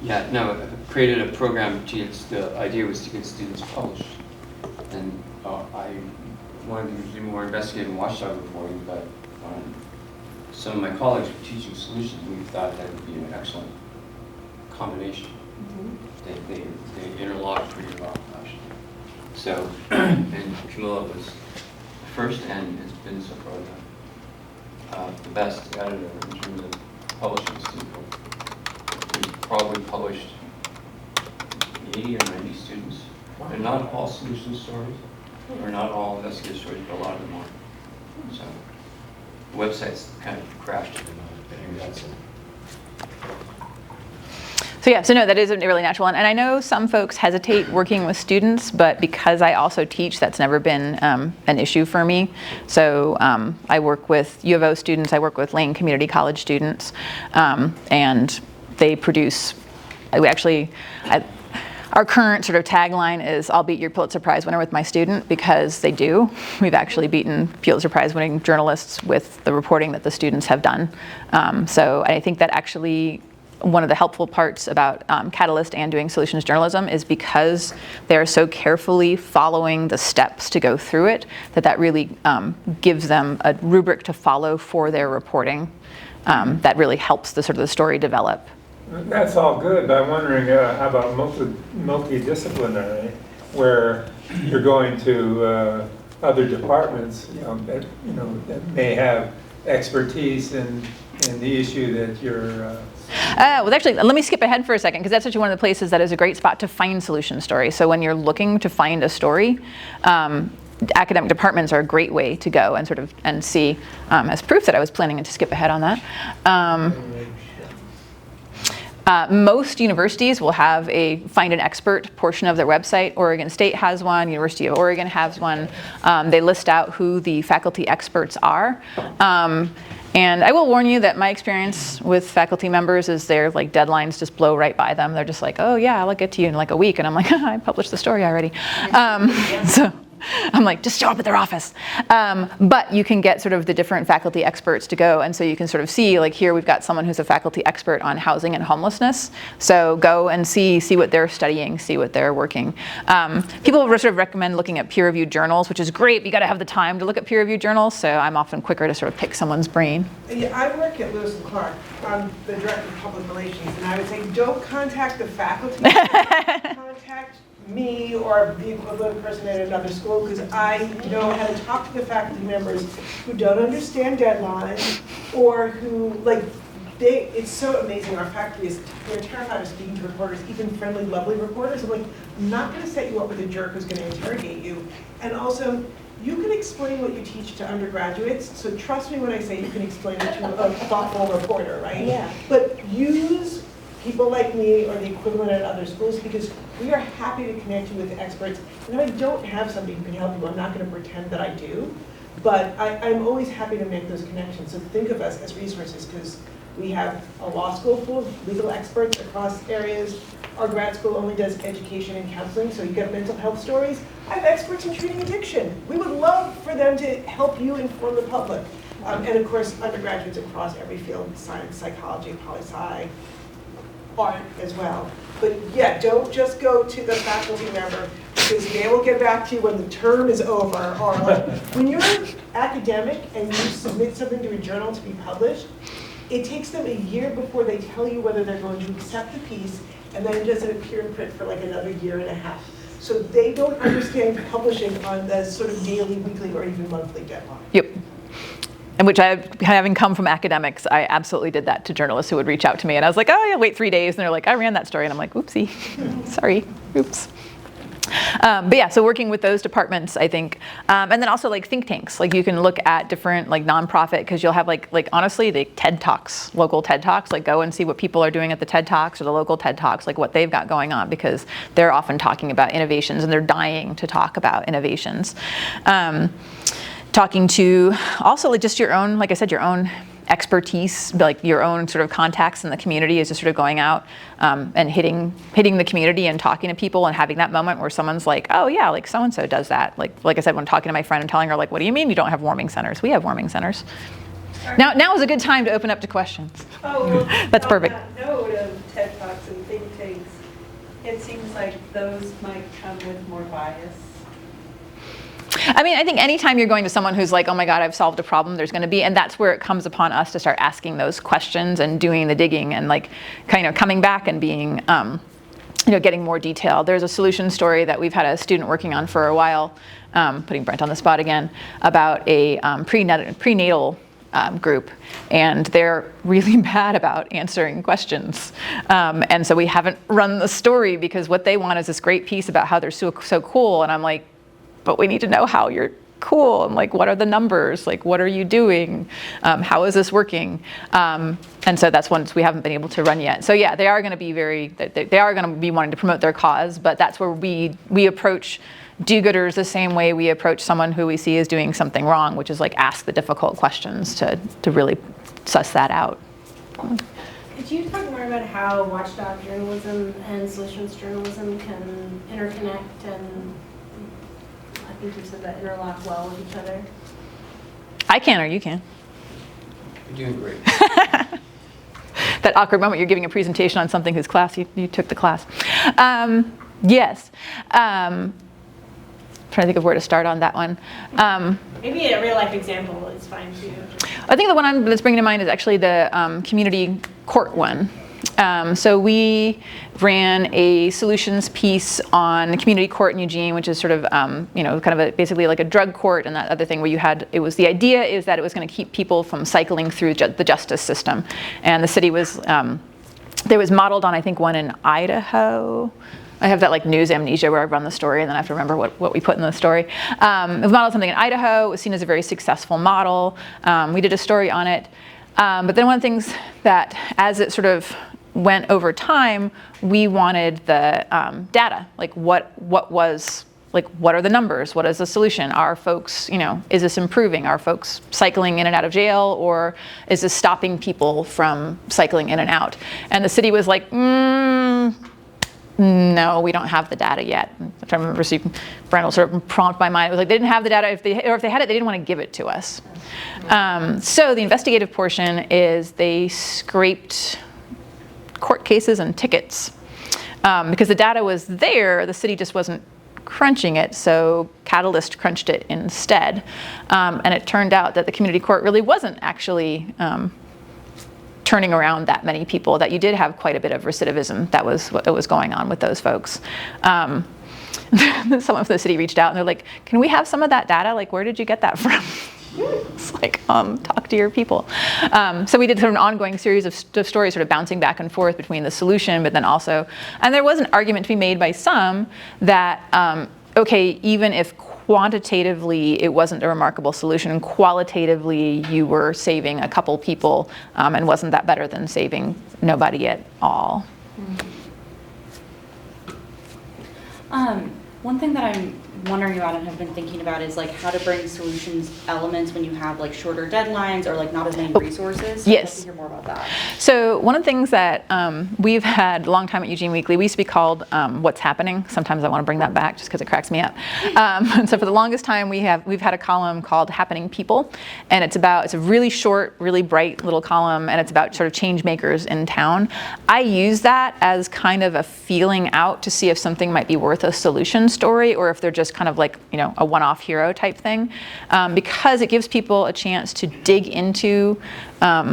Yeah, no, I created a program. The idea was to get students published. And I wanted to do more investigative and watchdog reporting, but some of my colleagues were teaching solutions. We thought that would be an excellent combination. Mm-hmm. They interlocked pretty well, actually. So, and Camilla was first and has been so far the best editor in terms of publishing student book. We've probably published 80 or 90 students. Wow. They're not all solution stories, or not all investigative stories, but a lot of them are. So the website's kind of crashed at the moment, but maybe that's it. So no, that is a really natural one. And I know some folks hesitate working with students, but because I also teach, that's never been an issue for me. So I work with U of O students, I work with Lane Community College students, and they produce, our current sort of tagline is, I'll beat your Pulitzer Prize winner with my student, because they do. We've actually beaten Pulitzer Prize winning journalists with the reporting that the students have done. So I think that actually one of the helpful parts about Catalyst and doing solutions journalism is because they're so carefully following the steps to go through it, that really gives them a rubric to follow for their reporting that really helps the sort of the story develop. That's all good, but I'm wondering how about multidisciplinary, where you're going to other departments, that may have expertise in the issue that you're. Well, actually, let me skip ahead for a second, because that's actually one of the places that is a great spot to find solution stories. So when you're looking to find a story, academic departments are a great way to go and sort of see, as proof that I was planning to skip ahead on that. Most universities will have a find an expert portion of their website. Oregon State has one, University of Oregon has one. They list out who the faculty experts are. And I will warn you that my experience with faculty members is their deadlines just blow right by them. They're just like, oh yeah, I'll get to you in like a week. And I'm like, I published the story already. So I'm like, just show up at their office. But you can get sort of the different faculty experts to go. And so you can sort of see, like here we've got someone who's a faculty expert on housing and homelessness. So go and see what they're studying, see what they're working. People sort of recommend looking at peer-reviewed journals, which is great. But you got to have the time to look at peer-reviewed journals. So I'm often quicker to sort of pick someone's brain. Yeah, I work at Lewis & Clark. I'm the director of public relations. And I would say, don't contact the faculty. Contact me or the equivalent person at another school, because I know how to talk to the faculty members who don't understand deadlines or who, it's so amazing. Our faculty they're terrified of speaking to reporters, even friendly, lovely reporters. I'm like, I'm not going to set you up with a jerk who's going to interrogate you. And also, you can explain what you teach to undergraduates, so trust me when I say you can explain it to a thoughtful reporter, right? Yeah. But use people like me or the equivalent at other schools, because we are happy to connect you with experts. And if I don't have somebody who can help you, I'm not going to pretend that I do. But I'm always happy to make those connections. So think of us as resources, because we have a law school full of legal experts across areas. Our grad school only does education and counseling, so you get mental health stories. I have experts in treating addiction. We would love for them to help you inform the public. And of course, undergraduates across every field, science, psychology, poli-sci, art as well. But yeah, don't just go to the faculty member, because they will get back to you when the term is over. Or when you're academic and you submit something to a journal to be published, it takes them a year before they tell you whether they're going to accept the piece, and then it doesn't appear in print for like another year and a half. So they don't understand publishing on the sort of daily, weekly, or even monthly deadline. Yep. And which having come from academics, I absolutely did that to journalists who would reach out to me. And I was like, oh yeah, wait 3 days. And they're like, I ran that story. And I'm like, oopsie, sorry, oops. But yeah, so working with those departments, I think, and then also think tanks. You can look at different nonprofit, because you'll have honestly the TED Talks, local TED Talks. Go and see what people are doing at the TED Talks or the local TED Talks, what they've got going on, because they're often talking about innovations and they're dying to talk about innovations. Talking to also just your own, like I said, your own expertise, your own sort of contacts in the community, is just sort of going out and hitting the community and talking to people and having that moment where someone's like, oh yeah, so-and-so does that. Like I said, when talking to my friend and telling her what do you mean you don't have warming centers? We have warming centers. Now is a good time to open up to questions. Oh, well, that's perfect. On that note of TED Talks and think tanks, it seems like those might come with more bias. I mean, I think anytime you're going to someone who's like, oh my God, I've solved a problem, there's going to be, and that's where it comes upon us to start asking those questions and doing the digging and kind of coming back and being, getting more detailed. There's a solution story that we've had a student working on for a while, putting Brent on the spot again, about a prenatal group, and they're really bad about answering questions. And so we haven't run the story, because what they want is this great piece about how they're so cool, and I'm like, but we need to know how you're cool, and what are the numbers, what are you doing, how is this working, and so that's one we haven't been able to run yet. So yeah, they are going to be they are going to be wanting to promote their cause, but that's where we approach do-gooders the same way we approach someone who we see is doing something wrong, which is ask the difficult questions to really suss that out. Could you talk more about how watchdog journalism and solutions journalism can interconnect and, I think you said that, interlock well with each other? I can, or you can. You're doing great. that awkward moment. You're giving a presentation on something whose class you took the class. Yes. Trying to think of where to start on that one. Maybe a real life example is fine too. I think the one that's bringing to mind is actually the community court one. So we ran a solutions piece on the community court in Eugene, which is sort of, kind of basically like a drug court and that other thing where the idea is that it was going to keep people from cycling through the justice system. And the city was, there was modeled on, I think, one in Idaho. I have that like news amnesia where I run the story and then I have to remember what we put in the story. It was modeled something in Idaho. It was seen as a very successful model. We did a story on it. But then one of the things that, as it sort of went over time, we wanted the data. Like what are the numbers? What is the solution? Are folks, is this improving? Are folks cycling in and out of jail, or is this stopping people from cycling in and out? And the city was like, no, we don't have the data yet. I remember Brian will sort of prompt my mind. It was like they didn't have the data, or if they had it, they didn't want to give it to us. So the investigative portion is they scraped court cases and tickets. Because the data was there, the city just wasn't crunching it, so Catalyst crunched it instead. And it turned out that the community court really wasn't actually turning around that many people, that you did have quite a bit of recidivism. That was what was going on with those folks. Someone from the city reached out and they're like, can we have some of that data? Like, where did you get that from? It's like, talk to your people. So we did sort of an ongoing series of stories sort of bouncing back and forth between the solution, but then also, and there was an argument to be made by some that, okay, even if quantitatively it wasn't a remarkable solution, qualitatively you were saving a couple people, and wasn't that better than saving nobody at all? One thing that I'm wondering about and have been thinking about is like how to bring solutions elements when you have like shorter deadlines or like not as many resources. So Yes. I'd like to hear more about that. So one of the things that we've had a long time at Eugene Weekly, we used to be called What's Happening. Sometimes I want to bring that back just because it cracks me up. And so for the longest time we've had a column called Happening People, and it's a really short, really bright little column, and it's about sort of change makers in town. I use that as kind of a feeling out to see if something might be worth a solution story, or if they're just kind of like, a one-off hero type thing, because it gives people a chance to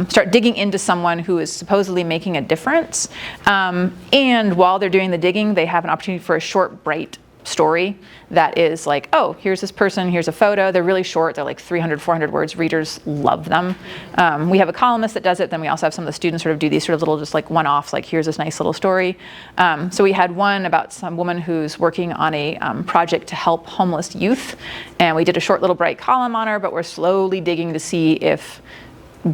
start digging into someone who is supposedly making a difference. And while they're doing the digging, they have an opportunity for a short, bright story that is like, oh, here's this person, here's a photo. They're really short. They're like 300, 400 words. Readers love them. We have a columnist that does it. Then we also have some of the students sort of do these sort of little just like one-offs, like here's this nice little story. So we had one about some woman who's working on a project to help homeless youth. And we did a short little bright column on her, but we're slowly digging to see if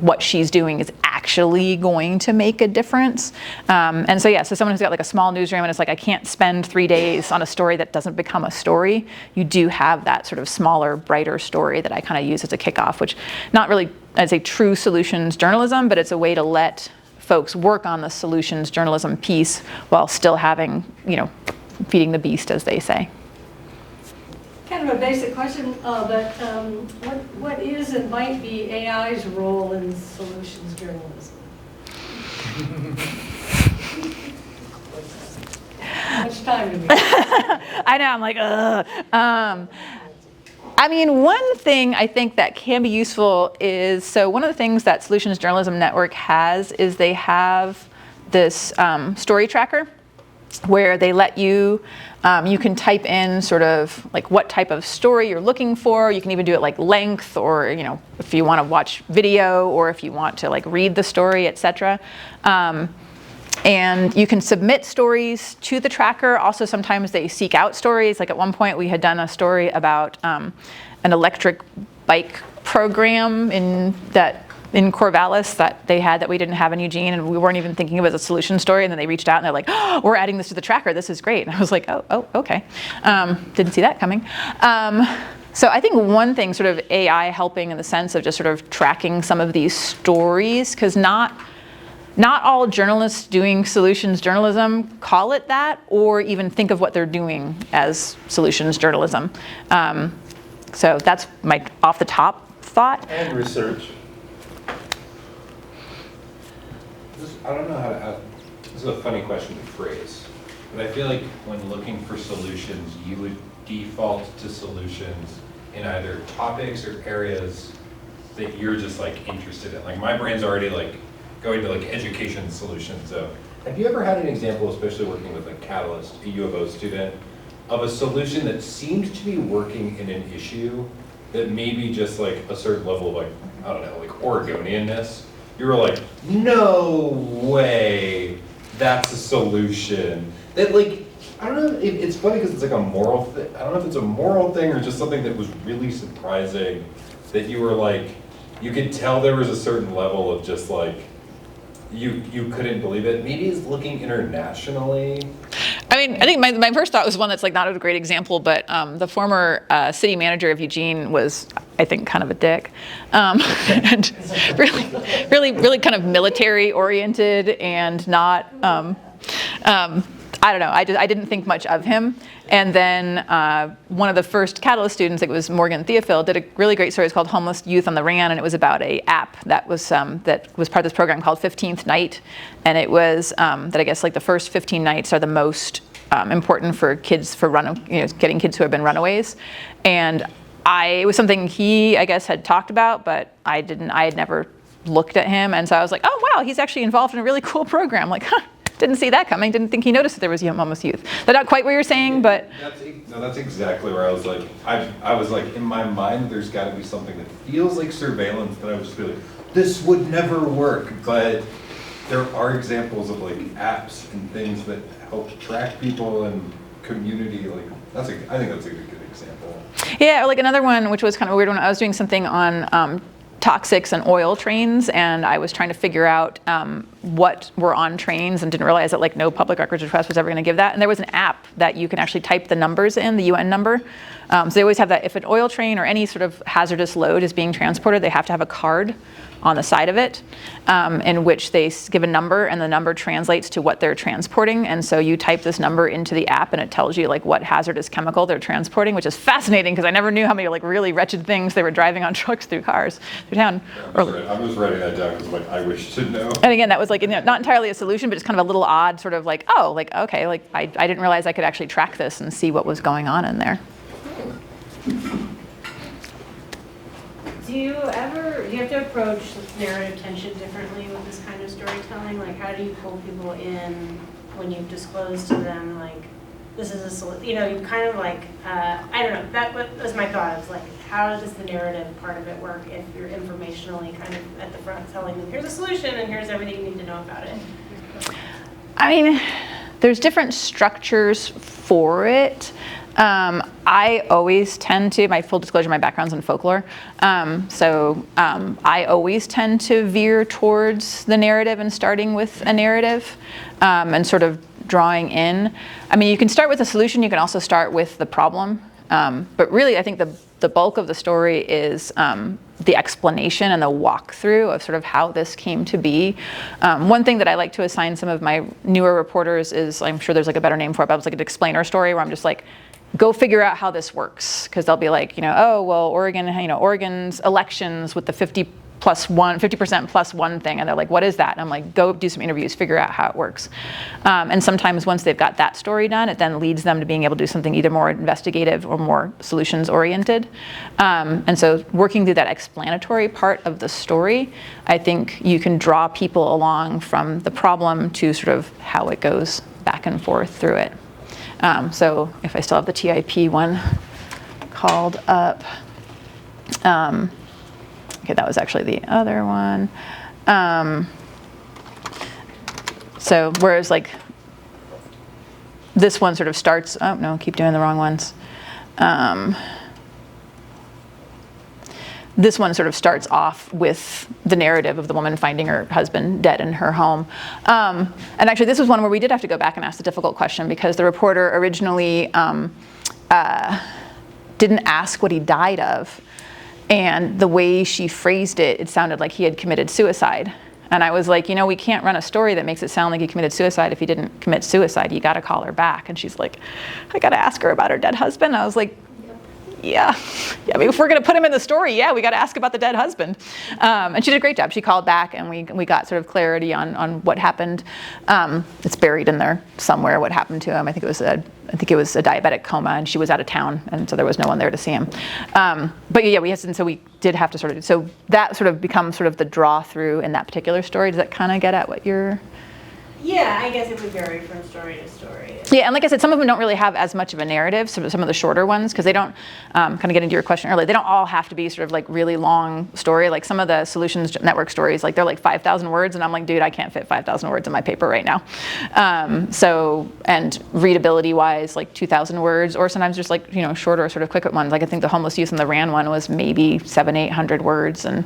what she's doing is actually going to make a difference. And so someone who's got like a small newsroom and it's like, I can't spend 3 days on a story that doesn't become a story. You do have that sort of smaller, brighter story that I kind of use as a kickoff, which not really, I'd say, true solutions journalism, but it's a way to let folks work on the solutions journalism piece while still having, feeding the beast, as they say. Kind of a basic question, but what is and might be AI's role in solutions journalism? How much time do we have? I know, I'm like, ugh. One thing I think that can be useful is, so one of the things that Solutions Journalism Network has is they have this story tracker where they let you, you can type in sort of like what type of story you're looking for. You can even do it like length, or if you want to watch video, or if you want to like read the story, etc. And you can submit stories to the tracker. Also, sometimes they seek out stories. Like at one point we had done a story about an electric bike program in Corvallis that they had that we didn't have in Eugene, and we weren't even thinking of it as a solution story, and then they reached out and they're like, oh, we're adding this to the tracker, this is great. And I was like, oh, okay. Didn't see that coming. So I think one thing, sort of AI helping in the sense of just sort of tracking some of these stories, because not all journalists doing solutions journalism call it that, or even think of what they're doing as solutions journalism. So that's my off the top thought. And research. I don't know how to ask. This is a funny question to phrase, but I feel like when looking for solutions, you would default to solutions in either topics or areas that you're just like interested in. Like my brain's already like going to like education solutions. So have you ever had an example, especially working with like Catalyst, a U of O student, of a solution that seemed to be working in an issue that maybe just like a certain level of like, I don't know, like Oregonianness, you were like, no way, that's a solution. That like, I don't know, it's funny because it's like a moral thing. I don't know if it's a moral thing or just something that was really surprising that you were like, you could tell there was a certain level of just like, you couldn't believe it. Maybe it's looking internationally. I mean, I think my first thought was one that's like not a great example, but the former city manager of Eugene was, I think, kind of a dick, and really kind of military oriented and not. I don't know. I didn't think much of him. And then one of the first Catalyst students, I think it was Morgan Theophil, did a really great story. It's called Homeless Youth on the Ran, and it was about a app that was part of this program called 15th Night. And it was that I guess like the first 15 nights are the most important for kids getting kids who have been runaways. And it was something he, I guess, had talked about, but I had never looked at him. And so I was like, oh wow, he's actually involved in a really cool program. Like, huh. Didn't see that coming. Didn't think he noticed that there was homeless youth. That's not quite what you're saying, but That's exactly where I was like, I was like, in my mind, there's got to be something that feels like surveillance that I would just be like, this would never work. But there are examples of like apps and things that help track people and community. Like I think that's a good example. Yeah, or like another one, which was kind of a weird one. I was doing something on toxics and oil trains, and I was trying to figure out what were on trains and didn't realize that like no public records request was ever going to give that. And there was an app that you can actually type the numbers in, the UN number. So they always have that if an oil train or any sort of hazardous load is being transported, they have to have a card on the side of it in which they give a number, and the number translates to what they're transporting. And so you type this number into the app and it tells you like what hazardous chemical they're transporting, which is fascinating because I never knew how many like really wretched things they were driving on trucks through cars through town. I was writing that down because like I wish to know. And again, that was like not entirely a solution, but just kind of a little odd sort of like, oh, like okay, like I didn't realize I could actually track this and see what was going on in there. Do you have to approach narrative tension differently with this kind of storytelling? Like, how do you pull people in when you've disclosed to them, like, this is a solution? You know, you kind of like, I don't know, that was my thought. I was like, how does the narrative part of it work if you're informationally kind of at the front telling them, here's a solution and here's everything you need to know about it? I mean, there's different structures for it. I always tend to, my full disclosure, my background's in folklore. I always tend to veer towards the narrative and starting with a narrative and sort of drawing in. I mean, you can start with a solution, you can also start with the problem. But really, I think the bulk of the story is the explanation and the walkthrough of sort of how this came to be. One thing that I like to assign some of my newer reporters is, I'm sure there's like a better name for it, but it's like an explainer story where I'm just like, go figure out how this works. Because they'll be like, oh, well, Oregon's elections with the 50% plus one thing. And they're like, what is that? And I'm like, go do some interviews, figure out how it works. And sometimes once they've got that story done, it then leads them to being able to do something either more investigative or more solutions oriented. And so working through that explanatory part of the story, I think you can draw people along from the problem to sort of how it goes back and forth through it. So if I still have the TIP one called up. Okay, that was actually the other one. So whereas like this one sort of starts, oh no, keep doing the wrong ones. This one sort of starts off with the narrative of the woman finding her husband dead in her home. And actually this was one where we did have to go back and ask the difficult question because the reporter originally didn't ask what he died of. And the way she phrased it, it sounded like he had committed suicide. And I was like, we can't run a story that makes it sound like he committed suicide if he didn't commit suicide. You got to call her back. And she's like, I got to ask her about her dead husband. I was like, yeah, I mean, if we're going to put him in the story, yeah, we got to ask about the dead husband. And she did a great job. She called back, and we got sort of clarity on what happened. It's buried in there somewhere what happened to him. I think it was a diabetic coma, and she was out of town, and so there was no one there to see him. But yeah, so we did have to sort of, so that sort of becomes sort of the draw through in that particular story. Does that kind of get at what you're? Yeah, I guess it would vary from story to story. Yeah, and like I said, some of them don't really have as much of a narrative, some of the shorter ones, because they don't, kind of get into your question earlier, they don't all have to be sort of like really long story. Like some of the Solutions Network stories, like they're like 5,000 words, and I'm like, dude, I can't fit 5,000 words in my paper right now. And readability wise, like 2,000 words, or sometimes just like, shorter sort of quick ones. Like I think the homeless youth and the RAN one was maybe 700-800 words. And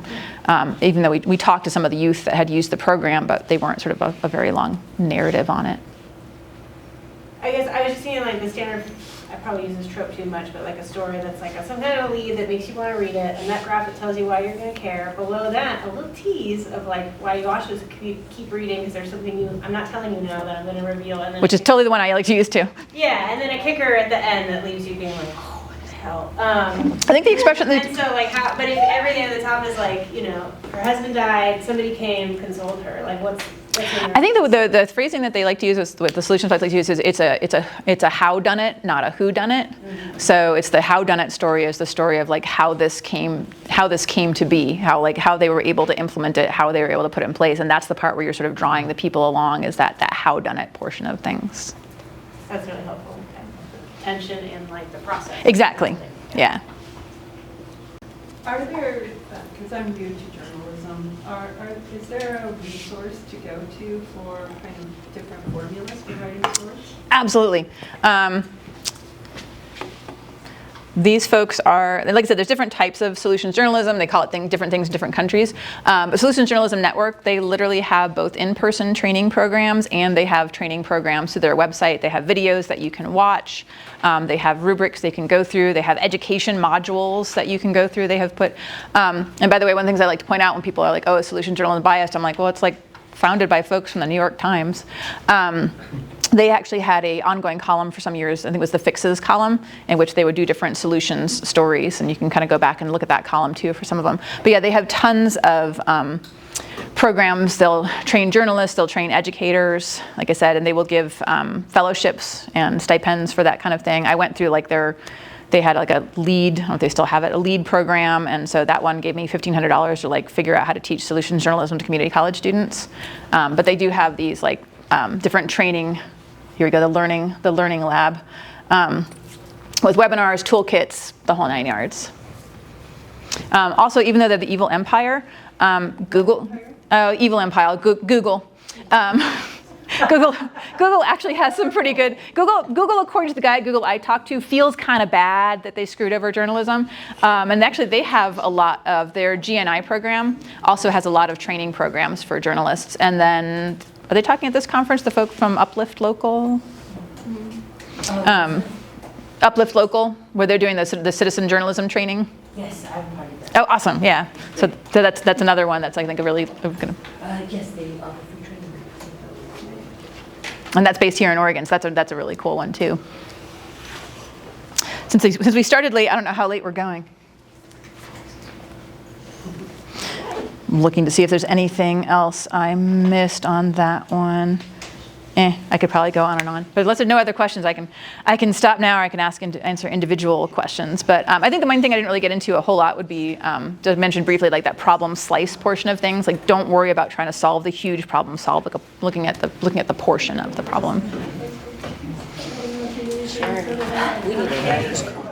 even though we talked to some of the youth that had used the program, but they weren't sort of a very long narrative on it. I guess I was just thinking like the standard, I probably use this trope too much, but like a story that's like some kind of a lead that makes you want to read it, and that graph that tells you why you're going to care. Below that, a little tease of like why you ought to keep reading because there's something I'm not telling you now that I'm going to reveal. And then Which is totally the one I like to use too. Yeah, and then a kicker at the end that leaves you being like, oh, what the hell? I think the expression. And so like but if everything at the top is like, her husband died, somebody came, consoled her, like what's I think the phrasing that they like to use with the solutions like to use is it's a how done it, not a who done it. Mm-hmm. So it's the how done it story is the story of like how this came to be, how they were able to implement it, how they were able to put it in place, and that's the part where you're sort of drawing the people along is that how done it portion of things. That's really helpful. Okay. Tension in like the process. Exactly. Yeah. Are there, because I'm new to journalism, is there a resource to go to for kind of different formulas for writing stories? Absolutely. These folks are, like I said, there's different types of solutions journalism. They call it different things in different countries. But Solutions Journalism Network, they literally have both in-person training programs and they have training programs through their website. They have videos that you can watch. They have rubrics they can go through. They have education modules that you can go through. They have put, and by the way, one of the things I like to point out when people are like, oh, is solutions journalism biased? I'm like, well, it's like founded by folks from the New York Times. They actually had an ongoing column for some years, I think it was the Fixes column, in which they would do different solutions stories, and you can kind of go back and look at that column too for some of them. But yeah, they have tons of programs. They'll train journalists, they'll train educators, like I said, and they will give fellowships and stipends for that kind of thing. I went through like they had like a lead, I don't know if they still have it, a lead program, and so that one gave me $1,500 to like figure out how to teach solutions journalism to community college students. But they do have these like different training. Here we go, the learning lab, with webinars, toolkits, the whole 9 yards. Also, even though they're the evil empire, Google actually has some pretty good, Google, according to the guy at Google I talked to, feels kind of bad that they screwed over journalism. And actually they have a lot of their GNI program, also has a lot of training programs for journalists. And then, are they talking at this conference, the folk from Uplift Local? Uplift Local, where they're doing the citizen journalism training? Yes, I'm part of that. Oh, awesome, yeah. So that's another one that's I think a really, Yes, they offer free training. and that's based here in Oregon, so that's a really cool one too. Since we started late, I don't know how late we're going. I'm looking to see if there's anything else I missed on that one. I could probably go on and on. But unless there's no other questions, I can stop now, or I can answer individual questions. But I think the main thing I didn't really get into a whole lot would be, to mention briefly, like that problem slice portion of things. Like, don't worry about trying to solve the huge problem, like looking at the portion of the problem. Sure. We need to